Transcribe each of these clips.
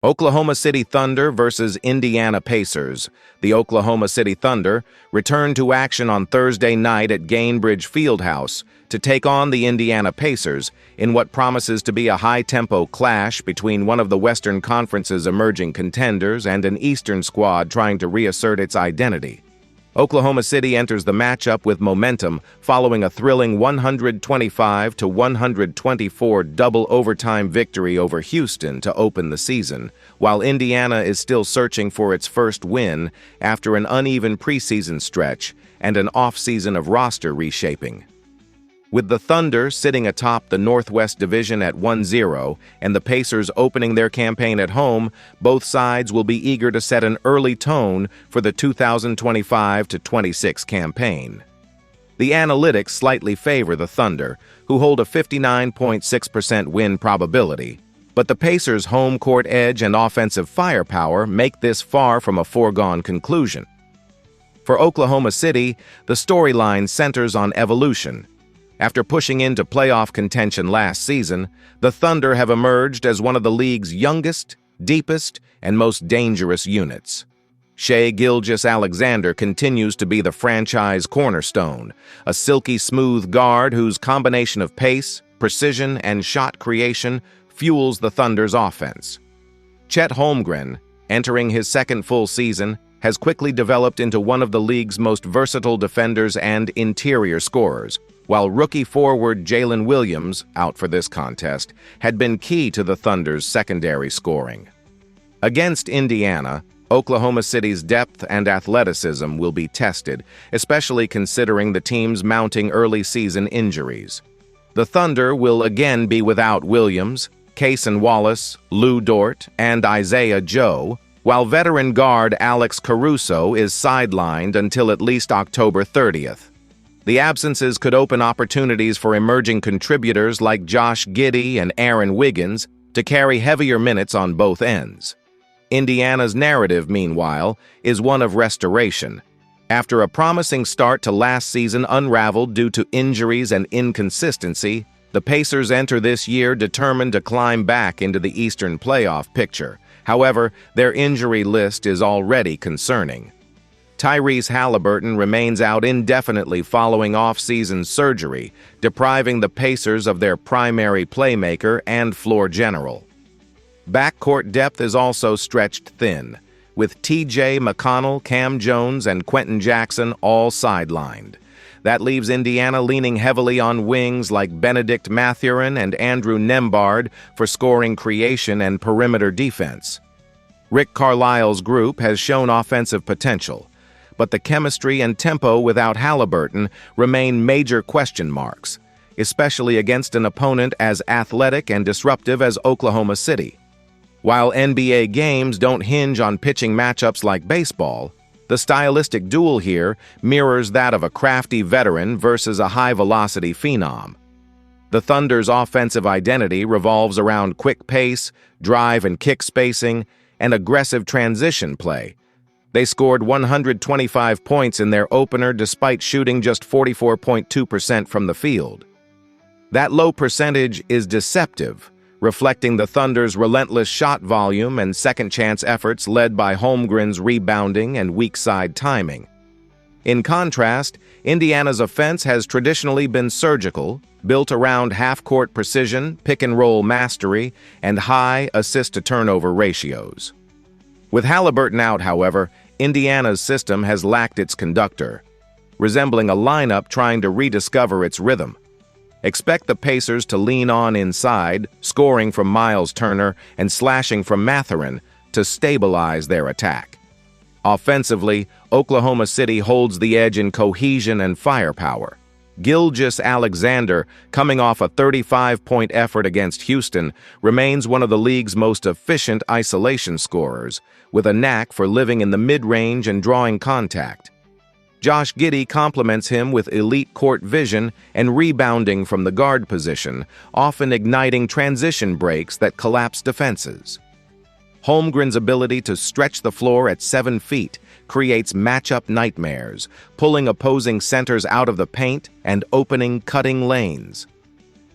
Oklahoma City Thunder versus Indiana Pacers. The Oklahoma City Thunder returned to action on Thursday night at Gainbridge Fieldhouse to take on the Indiana Pacers in what promises to be a high-tempo clash between one of the Western Conference's emerging contenders and an Eastern squad trying to reassert its identity. Oklahoma City enters the matchup with momentum following a thrilling 125-124 double overtime victory over Houston to open the season, while Indiana is still searching for its first win after an uneven preseason stretch and an off-season of roster reshaping. With the Thunder sitting atop the Northwest Division at 1-0 and the Pacers opening their campaign at home, both sides will be eager to set an early tone for the 2025-26 campaign. The analytics slightly favor the Thunder, who hold a 59.6% win probability, but the Pacers' home court edge and offensive firepower make this far from a foregone conclusion. For Oklahoma City, the storyline centers on evolution. After pushing into playoff contention last season, the Thunder have emerged as one of the league's youngest, deepest, and most dangerous units. Shai Gilgeous-Alexander continues to be the franchise cornerstone, a silky smooth guard whose combination of pace, precision, and shot creation fuels the Thunder's offense. Chet Holmgren, entering his second full season, has quickly developed into one of the league's most versatile defenders and interior scorers, while rookie forward Jalen Williams, out for this contest, had been key to the Thunder's secondary scoring. Against Indiana, Oklahoma City's depth and athleticism will be tested, especially considering the team's mounting early-season injuries. The Thunder will again be without Williams, Cason Wallace, Lou Dort, and Isaiah Joe, while veteran guard Alex Caruso is sidelined until at least October 30th. The absences could open opportunities for emerging contributors like Josh Giddey and Aaron Wiggins to carry heavier minutes on both ends. Indiana's narrative, meanwhile, is one of restoration. After a promising start to last season unraveled due to injuries and inconsistency, the Pacers enter this year determined to climb back into the Eastern playoff picture. However, their injury list is already concerning. Tyrese Halliburton remains out indefinitely following off-season surgery, depriving the Pacers of their primary playmaker and floor general. Backcourt depth is also stretched thin, with T.J. McConnell, Cam Jones, and Quentin Jackson all sidelined. That leaves Indiana leaning heavily on wings like Benedict Mathurin and Andrew Nembhard for scoring creation and perimeter defense. Rick Carlisle's group has shown offensive potential, but the chemistry and tempo without Halliburton remain major question marks, especially against an opponent as athletic and disruptive as Oklahoma City. While NBA games don't hinge on pitching matchups like baseball, the stylistic duel here mirrors that of a crafty veteran versus a high-velocity phenom. The Thunder's offensive identity revolves around quick pace, drive and kick spacing, and aggressive transition play. They scored 125 points in their opener despite shooting just 44.2% from the field. That low percentage is deceptive, reflecting the Thunder's relentless shot volume and second-chance efforts led by Holmgren's rebounding and weak-side timing. In contrast, Indiana's offense has traditionally been surgical, built around half-court precision, pick-and-roll mastery, and high assist-to-turnover ratios. With Halliburton out, however, Indiana's system has lacked its conductor, resembling a lineup trying to rediscover its rhythm. Expect the Pacers to lean on inside, scoring from Miles Turner and slashing from Mathurin to stabilize their attack. Offensively, Oklahoma City holds the edge in cohesion and firepower. Gilgeous-Alexander, coming off a 35-point effort against Houston, remains one of the league's most efficient isolation scorers, with a knack for living in the mid-range and drawing contact. Josh Giddey complements him with elite court vision and rebounding from the guard position, often igniting transition breaks that collapse defenses. Holmgren's ability to stretch the floor at 7 feet creates matchup nightmares, pulling opposing centers out of the paint and opening cutting lanes.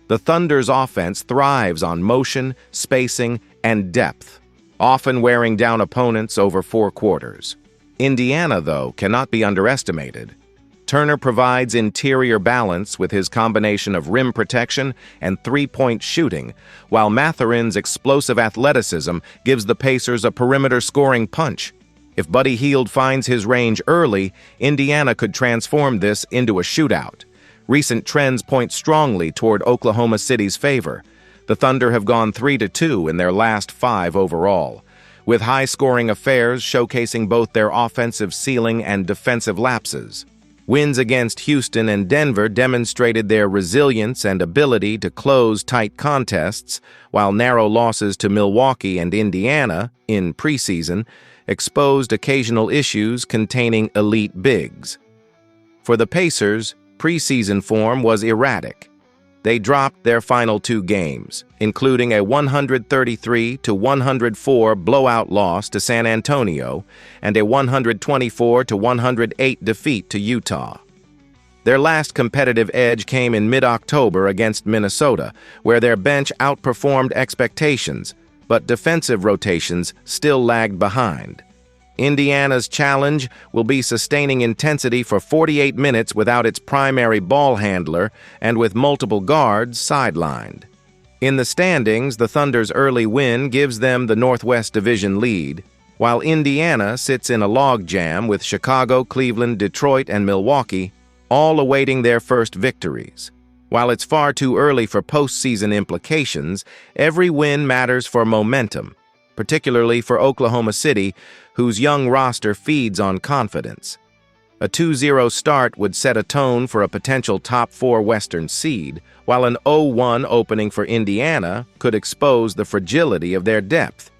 The Thunder's offense thrives on motion, spacing, and depth. often wearing down opponents over 4 quarters. Indiana, though, cannot be underestimated. Turner provides interior balance with his combination of rim protection and three-point shooting, while Matherin's explosive athleticism gives the Pacers a perimeter scoring punch. If Buddy Hield finds his range early, Indiana could transform this into a shootout. Recent trends point strongly toward Oklahoma City's favor. The Thunder have gone 3-2 in their last 5 overall, with high-scoring affairs showcasing both their offensive ceiling and defensive lapses. Wins against Houston and Denver demonstrated their resilience and ability to close tight contests, while narrow losses to Milwaukee and Indiana in preseason exposed occasional issues containing elite bigs. For the Pacers, preseason form was erratic. They dropped their final 2 games, including a 133-104 blowout loss to San Antonio and a 124-108 defeat to Utah. Their last competitive edge came in mid-October against Minnesota, where their bench outperformed expectations, but defensive rotations still lagged behind. Indiana's challenge will be sustaining intensity for 48 minutes without its primary ball handler and with multiple guards sidelined. In the standings, the Thunder's early win gives them the Northwest Division lead, while Indiana sits in a logjam with Chicago, Cleveland, Detroit, and Milwaukee, all awaiting their first victories. While it's far too early for postseason implications, every win matters for momentum, particularly for Oklahoma City, whose young roster feeds on confidence. A 2-0 start would set a tone for a potential top 4 Western seed, while an 0-1 opening for Indiana could expose the fragility of their depth.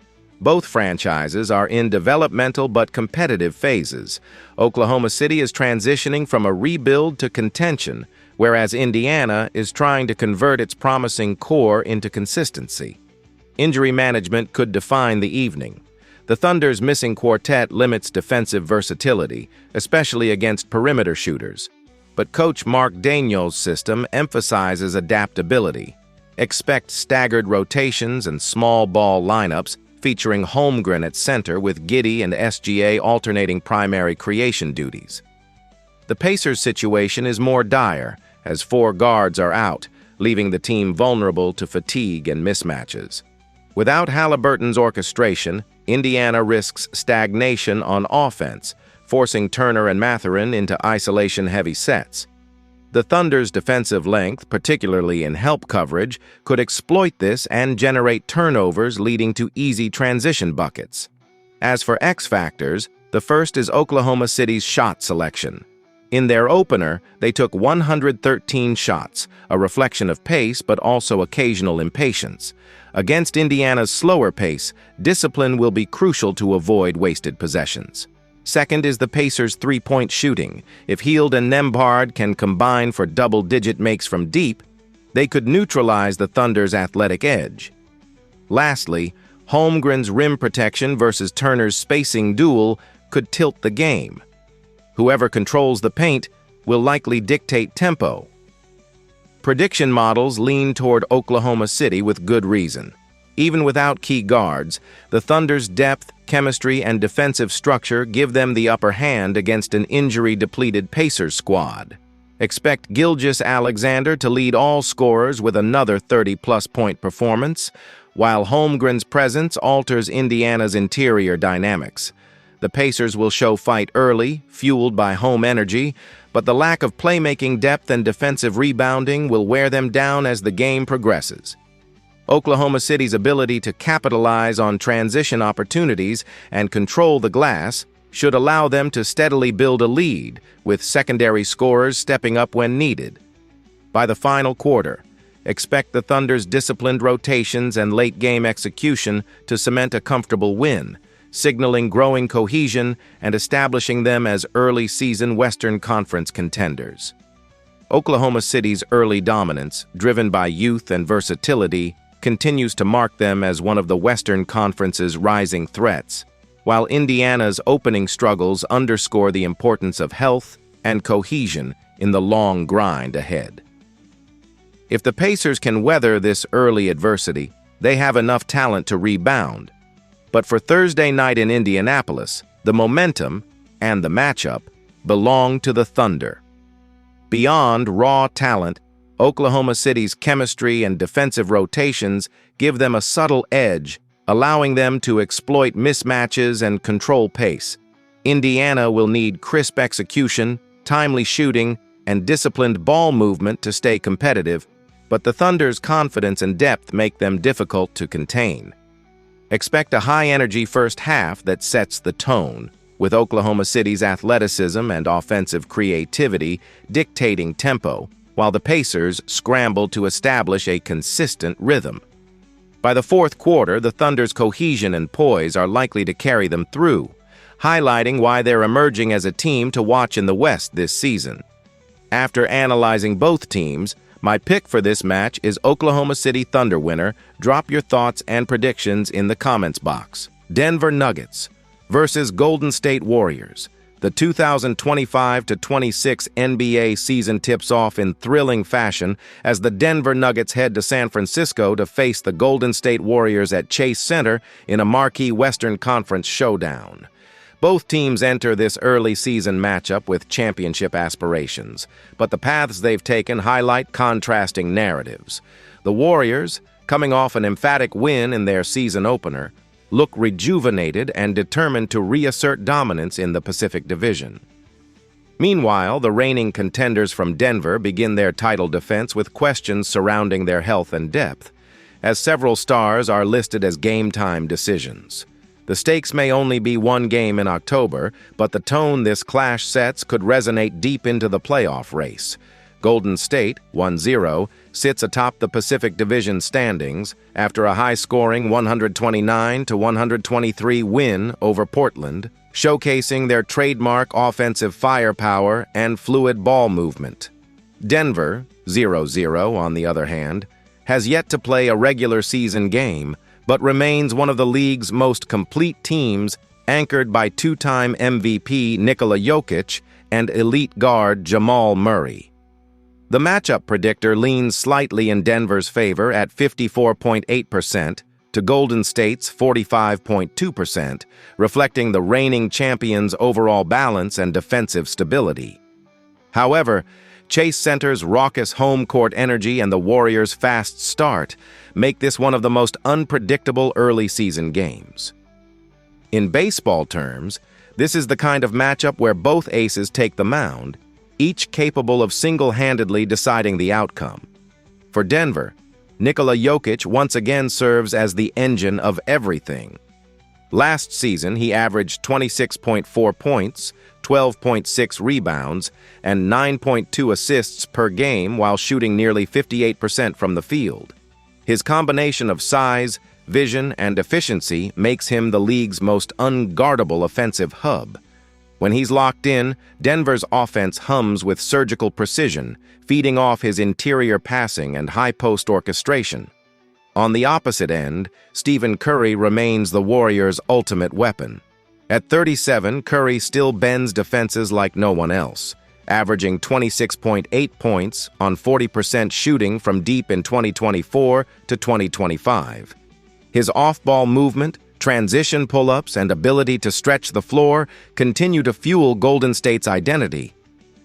Both franchises are in developmental but competitive phases. Oklahoma City is transitioning from a rebuild to contention, whereas Indiana is trying to convert its promising core into consistency. Injury management could define the evening. The Thunder's missing quartet limits defensive versatility, especially against perimeter shooters. But coach Mark Daigneault's system emphasizes adaptability. Expect staggered rotations and small ball lineups featuring Holmgren at center with Giddey and SGA alternating primary creation duties. The Pacers' situation is more dire, as 4 guards are out, leaving the team vulnerable to fatigue and mismatches. Without Halliburton's orchestration, Indiana risks stagnation on offense, forcing Turner and Matherin into isolation-heavy sets. The Thunder's defensive length, particularly in help coverage, could exploit this and generate turnovers leading to easy transition buckets. As for X factors, the first is Oklahoma City's shot selection. In their opener, they took 113 shots, a reflection of pace but also occasional impatience. Against Indiana's slower pace, discipline will be crucial to avoid wasted possessions. Second is the Pacers' three-point shooting. If Hield and Nembhard can combine for double-digit makes from deep, they could neutralize the Thunder's athletic edge. Lastly, Holmgren's rim protection versus Turner's spacing duel could tilt the game. Whoever controls the paint will likely dictate tempo. Prediction models lean toward Oklahoma City with good reason. Even without key guards, the Thunder's depth, chemistry, and defensive structure give them the upper hand against an injury-depleted Pacers squad. Expect Gilgeous-Alexander to lead all scorers with another 30-plus point performance, while Holmgren's presence alters Indiana's interior dynamics. The Pacers will show fight early, fueled by home energy, but the lack of playmaking depth and defensive rebounding will wear them down as the game progresses. Oklahoma City's ability to capitalize on transition opportunities and control the glass should allow them to steadily build a lead, with secondary scorers stepping up when needed. By the final quarter, expect the Thunder's disciplined rotations and late-game execution to cement a comfortable win, signaling growing cohesion and establishing them as early-season Western Conference contenders. Oklahoma City's early dominance, driven by youth and versatility, continues to mark them as one of the Western Conference's rising threats, while Indiana's opening struggles underscore the importance of health and cohesion in the long grind ahead. If the Pacers can weather this early adversity, they have enough talent to rebound. But for Thursday night in Indianapolis, the momentum and the matchup belong to the Thunder. Beyond raw talent, Oklahoma City's chemistry and defensive rotations give them a subtle edge, allowing them to exploit mismatches and control pace. Indiana will need crisp execution, timely shooting, and disciplined ball movement to stay competitive, but the Thunder's confidence and depth make them difficult to contain. Expect a high-energy first half that sets the tone, with Oklahoma City's athleticism and offensive creativity dictating tempo, while the Pacers scramble to establish a consistent rhythm. By the fourth quarter, the Thunder's cohesion and poise are likely to carry them through, highlighting why they're emerging as a team to watch in the West this season. After analyzing both teams, my pick for this match is Oklahoma City Thunder winner. Drop your thoughts and predictions in the comments box. Denver Nuggets versus Golden State Warriors. The 2025-26 NBA season tips off in thrilling fashion as the Denver Nuggets head to San Francisco to face the Golden State Warriors at Chase Center in a marquee Western Conference showdown. Both teams enter this early season matchup with championship aspirations, but the paths they've taken highlight contrasting narratives. The Warriors, coming off an emphatic win in their season opener, look rejuvenated and determined to reassert dominance in the Pacific Division. Meanwhile, the reigning contenders from Denver begin their title defense with questions surrounding their health and depth, as several stars are listed as game-time decisions. The stakes may only be one game in October, but the tone this clash sets could resonate deep into the playoff race. Golden State, 1-0, sits atop the Pacific Division standings after a high-scoring 129-123 win over Portland, showcasing their trademark offensive firepower and fluid ball movement. Denver, 0-0, on the other hand, has yet to play a regular season game, but remains one of the league's most complete teams, anchored by two-time MVP Nikola Jokic and elite guard Jamal Murray. The matchup predictor leans slightly in Denver's favor at 54.8% to Golden State's 45.2%, reflecting the reigning champions' overall balance and defensive stability. However, Chase Center's raucous home court energy and the Warriors' fast start make this one of the most unpredictable early season games. In baseball terms, this is the kind of matchup where both aces take the mound, each capable of single-handedly deciding the outcome. For Denver, Nikola Jokic once again serves as the engine of everything. Last season, he averaged 26.4 points, 12.6 rebounds, and 9.2 assists per game while shooting nearly 58% from the field. His combination of size, vision, and efficiency makes him the league's most unguardable offensive hub. When he's locked in, Denver's offense hums with surgical precision, feeding off his interior passing and high-post orchestration. On the opposite end, Stephen Curry remains the Warriors' ultimate weapon. At 37, Curry still bends defenses like no one else, averaging 26.8 points on 40% shooting from deep in 2024 to 2025. His off-ball movement, transition pull-ups, and ability to stretch the floor continue to fuel Golden State's identity.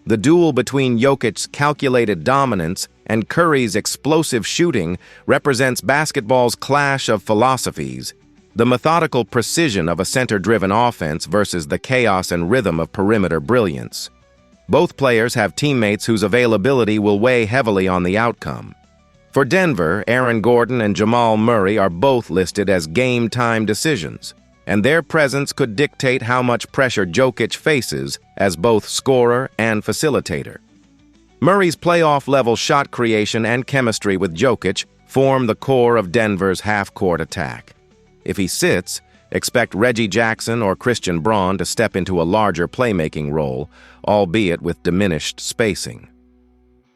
The duel between Jokic's calculated dominance and Curry's explosive shooting represents basketball's clash of philosophies, the methodical precision of a center-driven offense versus the chaos and rhythm of perimeter brilliance. Both players have teammates whose availability will weigh heavily on the outcome. For Denver, Aaron Gordon and Jamal Murray are both listed as game-time decisions, and their presence could dictate how much pressure Jokic faces as both scorer and facilitator. Murray's playoff-level shot creation and chemistry with Jokic form the core of Denver's half-court attack. If he sits, expect Reggie Jackson or Christian Braun to step into a larger playmaking role, albeit with diminished spacing.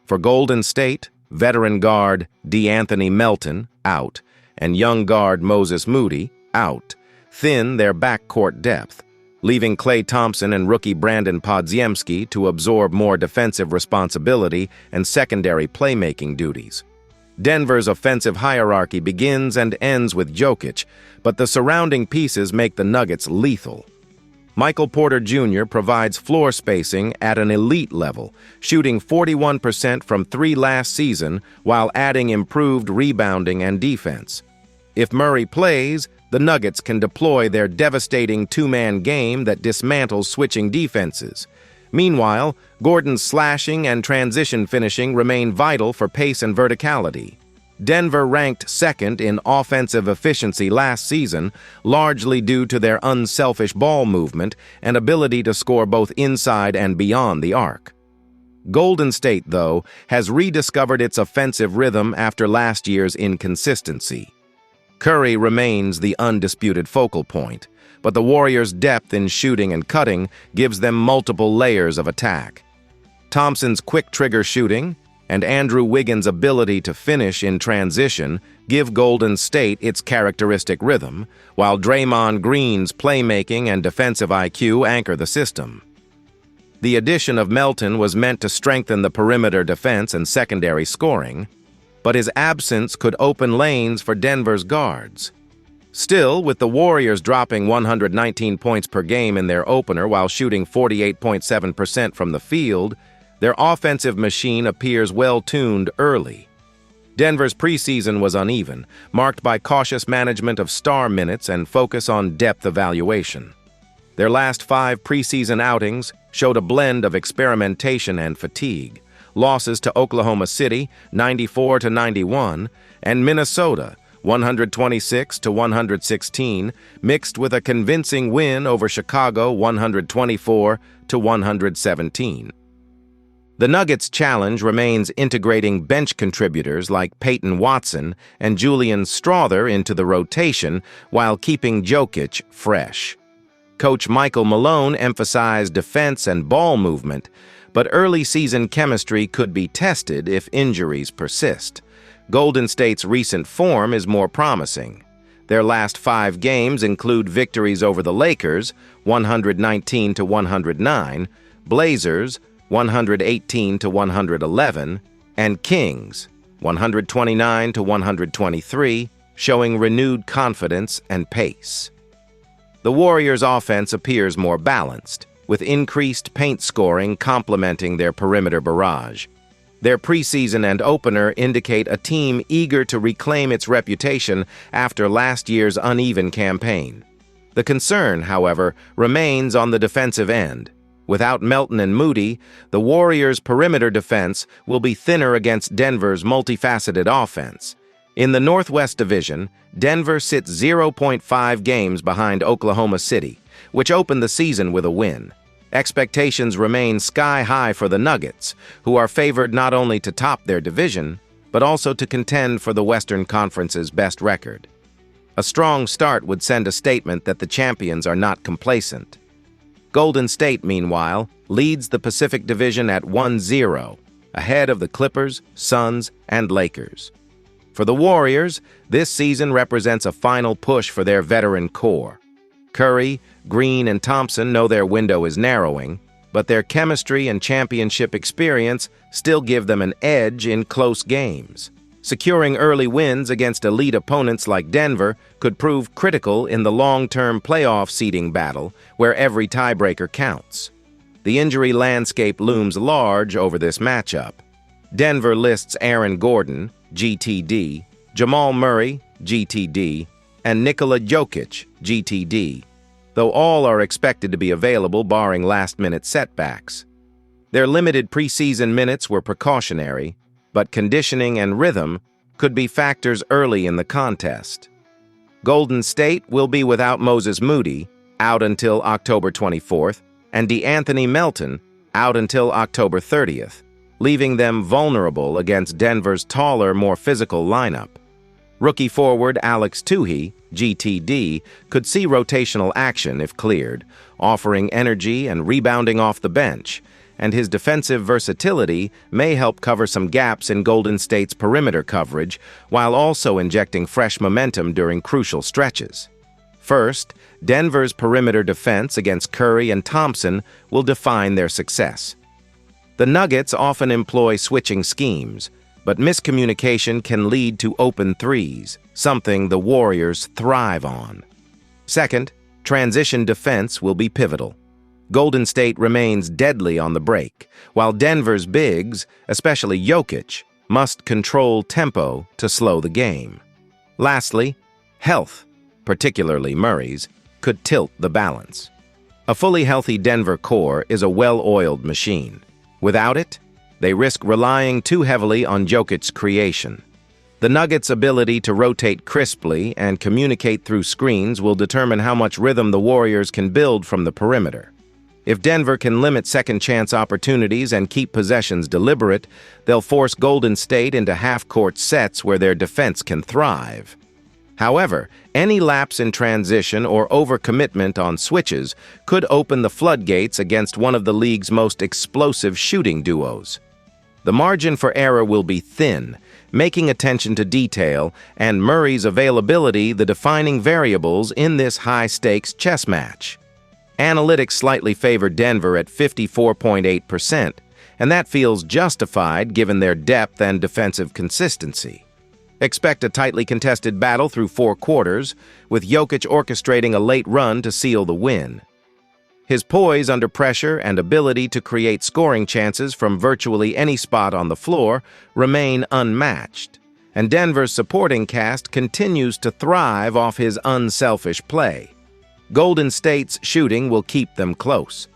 For Golden State, veteran guard DeAnthony Melton, out, and young guard Moses Moody, out, thin their backcourt depth, leaving Klay Thompson and rookie Brandon Podziemski to absorb more defensive responsibility and secondary playmaking duties. Denver's offensive hierarchy begins and ends with Jokic, but the surrounding pieces make the Nuggets lethal. Michael Porter Jr. provides floor spacing at an elite level, shooting 41% from three last season while adding improved rebounding and defense. If Murray plays, the Nuggets can deploy their devastating two-man game that dismantles switching defenses. Meanwhile, Gordon's slashing and transition finishing remain vital for pace and verticality. Denver ranked second in offensive efficiency last season, largely due to their unselfish ball movement and ability to score both inside and beyond the arc. Golden State, though, has rediscovered its offensive rhythm after last year's inconsistency. Curry remains the undisputed focal point, but the Warriors' depth in shooting and cutting gives them multiple layers of attack. Thompson's quick trigger shooting and Andrew Wiggins' ability to finish in transition give Golden State its characteristic rhythm, while Draymond Green's playmaking and defensive IQ anchor the system. The addition of Melton was meant to strengthen the perimeter defense and secondary scoring, but his absence could open lanes for Denver's guards. Still, with the Warriors dropping 119 points per game in their opener while shooting 48.7% from the field, their offensive machine appears well-tuned early. Denver's preseason was uneven, marked by cautious management of star minutes and focus on depth evaluation. Their last 5 preseason outings showed a blend of experimentation and fatigue. Losses to Oklahoma City, 94-91, and Minnesota, 126-116, mixed with a convincing win over Chicago, 124-117. The Nuggets' challenge remains integrating bench contributors like Peyton Watson and Julian Strawther into the rotation while keeping Jokic fresh. Coach Michael Malone emphasized defense and ball movement, but early season chemistry could be tested if injuries persist. Golden State's recent form is more promising. Their last 5 games include victories over the Lakers, 119-109, Blazers, 118-111, and Kings, 129-123, showing renewed confidence and pace. The Warriors' offense appears more balanced, with increased paint scoring complementing their perimeter barrage. Their preseason and opener indicate a team eager to reclaim its reputation after last year's uneven campaign. The concern, however, remains on the defensive end. Without Melton and Moody, the Warriors' perimeter defense will be thinner against Denver's multifaceted offense. In the Northwest Division, Denver sits 0.5 games behind Oklahoma City, which opened the season with a win. Expectations remain sky-high for the Nuggets, who are favored not only to top their division, but also to contend for the Western Conference's best record. A strong start would send a statement that the champions are not complacent. Golden State, meanwhile, leads the Pacific Division at 1-0, ahead of the Clippers, Suns, and Lakers. For the Warriors, this season represents a final push for their veteran core. Curry, Green, and Thompson know their window is narrowing, but their chemistry and championship experience still give them an edge in close games. Securing early wins against elite opponents like Denver could prove critical in the long-term playoff seeding battle, where every tiebreaker counts. The injury landscape looms large over this matchup. Denver lists Aaron Gordon, GTD, Jamal Murray, GTD, and Nikola Jokic, GTD, though all are expected to be available barring last-minute setbacks. Their limited preseason minutes were precautionary, but conditioning and rhythm could be factors early in the contest. Golden State will be without Moses Moody, out until October 24th, and DeAnthony Melton, out until October 30th, leaving them vulnerable against Denver's taller, more physical lineup. Rookie forward Alex Tuhey, GTD, could see rotational action if cleared, offering energy and rebounding off the bench, and his defensive versatility may help cover some gaps in Golden State's perimeter coverage while also injecting fresh momentum during crucial stretches. First, Denver's perimeter defense against Curry and Thompson will define their success. The Nuggets often employ switching schemes, but miscommunication can lead to open threes, something the Warriors thrive on. Second, transition defense will be pivotal. Golden State remains deadly on the break, while Denver's bigs, especially Jokic, must control tempo to slow the game. Lastly, health, particularly Murray's, could tilt the balance. A fully healthy Denver core is a well-oiled machine. Without it, they risk relying too heavily on Jokic's creation. The Nuggets' ability to rotate crisply and communicate through screens will determine how much rhythm the Warriors can build from the perimeter. If Denver can limit second-chance opportunities and keep possessions deliberate, they'll force Golden State into half-court sets where their defense can thrive. However, any lapse in transition or overcommitment on switches could open the floodgates against one of the league's most explosive shooting duos. The margin for error will be thin, making attention to detail and Murray's availability the defining variables in this high-stakes chess match. Analytics slightly favor Denver at 54.8%, and that feels justified given their depth and defensive consistency. Expect a tightly contested battle through 4 quarters, with Jokic orchestrating a late run to seal the win. His poise under pressure and ability to create scoring chances from virtually any spot on the floor remain unmatched, and Denver's supporting cast continues to thrive off his unselfish play. Golden State's shooting will keep them close,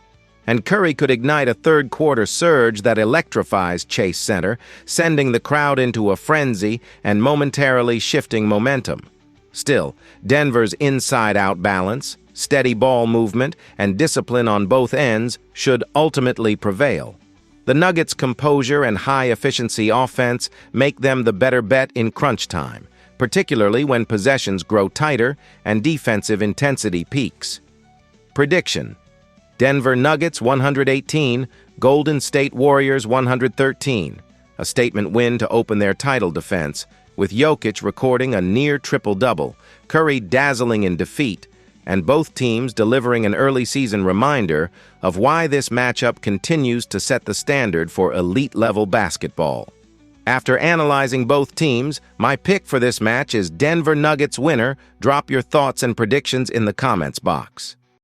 and Curry could ignite a third-quarter surge that electrifies Chase Center, sending the crowd into a frenzy and momentarily shifting momentum. Still, Denver's inside-out balance, steady ball movement, and discipline on both ends should ultimately prevail. The Nuggets' composure and high-efficiency offense make them the better bet in crunch time, particularly when possessions grow tighter and defensive intensity peaks. Prediction: Denver Nuggets 118, Golden State Warriors 113. A statement win to open their title defense, with Jokic recording a near triple-double, Curry dazzling in defeat, and both teams delivering an early-season reminder of why this matchup continues to set the standard for elite-level basketball. After analyzing both teams, my pick for this match is Denver Nuggets winner. Drop your thoughts and predictions in the comments box.